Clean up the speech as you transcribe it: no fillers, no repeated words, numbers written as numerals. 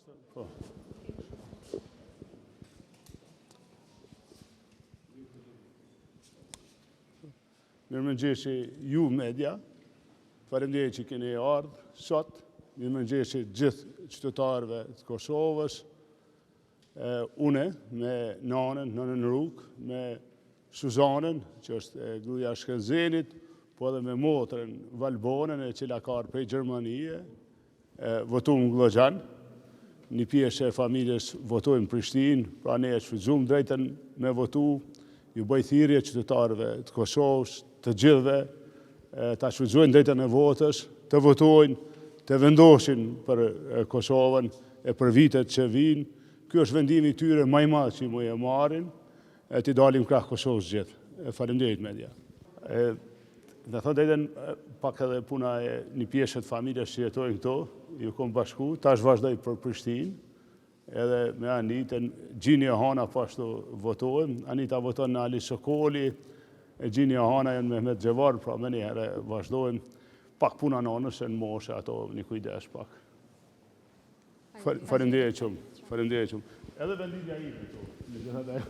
Po. Mirëmëngjesi ju media, faleminderit që keni ardhur sot, mirëmëngjesi gjithë qytetarëve të Kosovës, une me nënën Ruk, me Suzanën, që është gruaja e Shkenzenit, po edhe me motrën Valbonën, e cila ka ardhur prej Gjermanie, votuam në Glogjan. Një pjesë e familjes votojnë në Prishtinë, pra ne e shfrytëzuam drejtën me votu, ju bëj thirrje qytetarëve të Kosovës, të gjithëve, ta shfrytëzojnë drejtën e votës, të votojnë, të vendosin për Kosovën e për vitet që vinë. Ky është vendimi i tyre më i madh që mund e marrin, të dalim krah Kosovës gjithë. Faleminderit media. Në thonë drejtën, pak edhe puna e një pjesë të familjes që jetojnë këto, ju kom bashku, tash vazhdoj për Prishtinë, edhe me Anitën, Gjini e Hana pashtu votojmë, Anita voton në Ali Sokoli, e Gjini e Hana janë Mehmet Xhevar, pra me njëherë vazhdojmë, pak puna nënës e në moshe, ato një kujdes pak. Faleminderit shumë. Edhe vendimja i këto. Grazie.